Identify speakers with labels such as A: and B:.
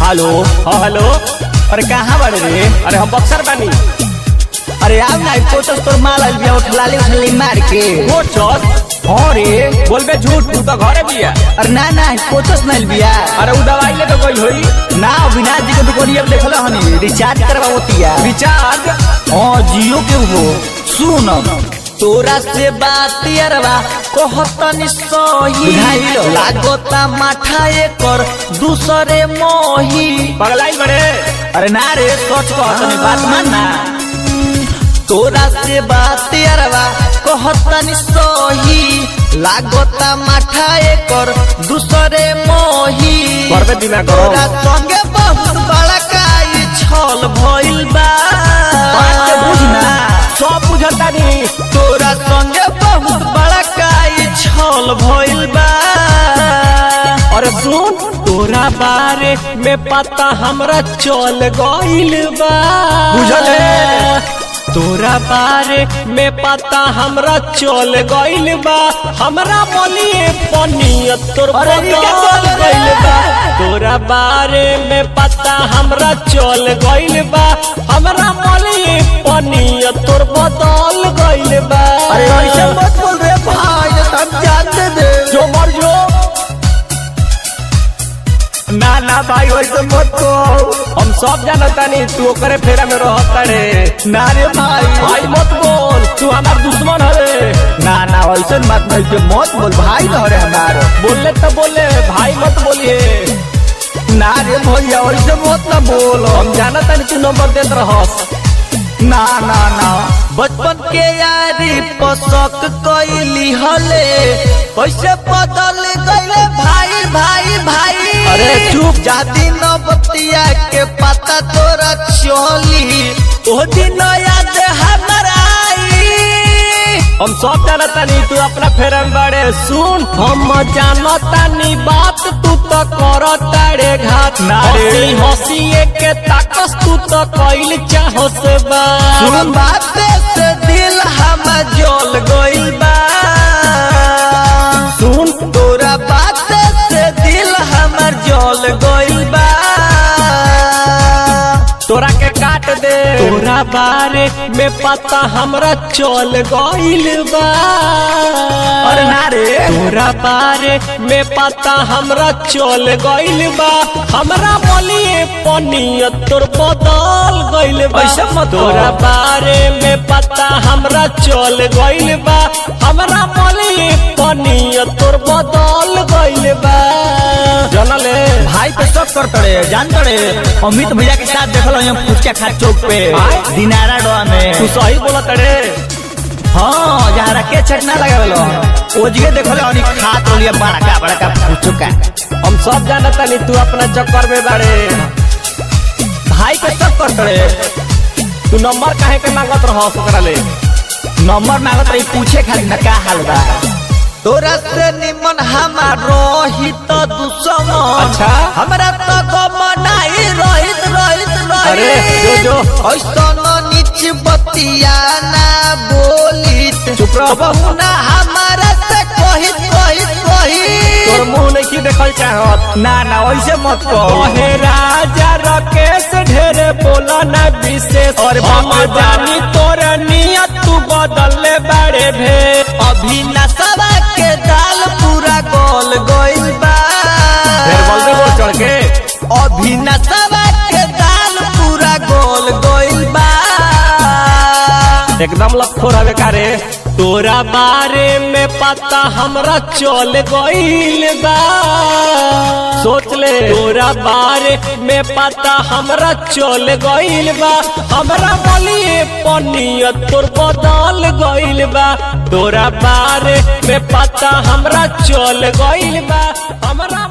A: Hello हाँ hello.
B: अरे कहाँ बड़े रे?
A: अरे हम बक्सर बानी।
B: अरे आप ना कोचस तोर माल आइल बिया उठलाली मार के।
A: कोचस?
B: हाँ रे।
A: बोलबे झूठ, तू तो घरे बिया।
B: अरे ना कोचस नहीं बिया।
A: अरे उ दवाई ले तो गई होई
B: ना। अविनाश जी के दुकानिया पे देखल हनी रिचार्ज करवावतिया।
A: रिचार्ज?
B: हाँ जियो के हो। सुन तोरा से बात यारवा कहतनी सही लागोता माठा एकर दूसरे मोही।
A: पगलाई बड़े।
B: अरे ना रे सोच कहतनी बात मानना। तोरा से बात यारवा कहतनी सही लागोता माठा एकर दूसरे मोही।
A: करबे दिमाग करो।
B: तोरा संगे बहुत बड़ा काई छल भइल बा।
A: बुझना सब बुझता नहीं।
B: तोरा संगे बहुत बड़ा काई छल भइल बा।
A: अरे सुन, तोरा बारे में पता हमरा चल गइल बा। बुझले? तोरा बारे में पता हमरा चल गइल बा। हमरा मलिए पनियत तोर बदल गइल बा। तोरा बारे में पता हमरा चल गइल बा। हमरा मलिए पनियत तोर बदल गइल बा।
B: अरे ऐसे मत बोल रे भाई, हम जानते दे
A: जो मर जो।
B: ना भाई वैसे मत को।
A: हम सब जानता नहीं, तू ओकरे फेरा में रहता रे।
B: ना रे भाई।
A: भाई मत बोल, तू हमार दुश्मन है।
B: ना वैसे मत नहीं के मत बोल भाई न रे हमारे।
A: बोले तो बोले, भाई मत बोलिए।
B: ना रे भैया वैसे मत ना बोल।
A: हम जानता नहीं, तू नंबर देत रहस।
B: ना बचपन के यारी पसक कैली हले कैसे बदल गईले भाई भाई भाई।
A: अरे चुप।
B: जाती न बतिया के पता तोरा चोली ओ दिन याद हमरा आई।
A: हम सब जानता नहीं, तू अपना फेरा में बड़े। सुन, हम जानता नहीं बात, तू तो करता रे घात।
B: नारे
A: हंसी के ताकस तू तो कइल चाहस बा।
B: सुन बात से दिल हम जल गइल बा।
A: सुन
B: तोरा बात से दिल हमर जल गइल बा।
A: तोरा के काट दे। तोरा बारे में पता हमरा चल गइल बा।
B: अरे ना रे।
A: तोरा बारे में पता हमरा चल गइल बा। हमरा मलिए पनियत तोर बदल गइल बा।
B: ऐसा मत
A: तोरा बारे में पता हमरा चल गइल बा। हमरा मलिए पनियत तोर बदल गइल बा। जानले
B: भाई पे सब करते जानते अमित भैया के साथ देखल फुचका खा चौक पे दिनारा डोआ में।
A: तू सही बोला तड़े।
B: हाँ जहाँ रखे चटना लगा ओजगे देखल खात रोलिया बड़का फुचका।
A: हम सब जानता नहीं, तू अपना चक्कर में बाड़े।
B: भाई पे सब करते।
A: तू नंबर काहे के मांगत रहस ओकरा ले?
B: नंबर मांगत रही पूछे खाली ना का हाल बा। तोरा से निमन हमार रोहित दुश्मन।
A: अच्छा।
B: हमरा तो गमनाई रोहित
A: अरे जो
B: ऐसन नीच बतिया ना बोलित।
A: चुप रह।
B: बहुना हमारा से कहित
A: तोर मुंह नहीं की देखल चाहत।
B: ना वैसे मत कहो।
A: हे राजा राकेश ढेरे बोला ना विशेष।
B: और बाप रे बाप।
A: जानी तोर नियत तू बदलले बड़े भे।
B: अभी नसवा के दाल पूरा गोल गइल बा।
A: फिर बोल बोल चढ़ के।
B: अभी नसवा के दाल पूरा गोल गइल बा।
A: एकदम लखोर हवे कारे। तोरा बारे में पता हमरा चल गइल बा। सोच ले, तोरा बारे में पता हमरा चल गइल बा। हमरा मलिए पनियत तोर बदल गइल बा। तोरा बारे में पता हमरा चल गइल बा। हमरा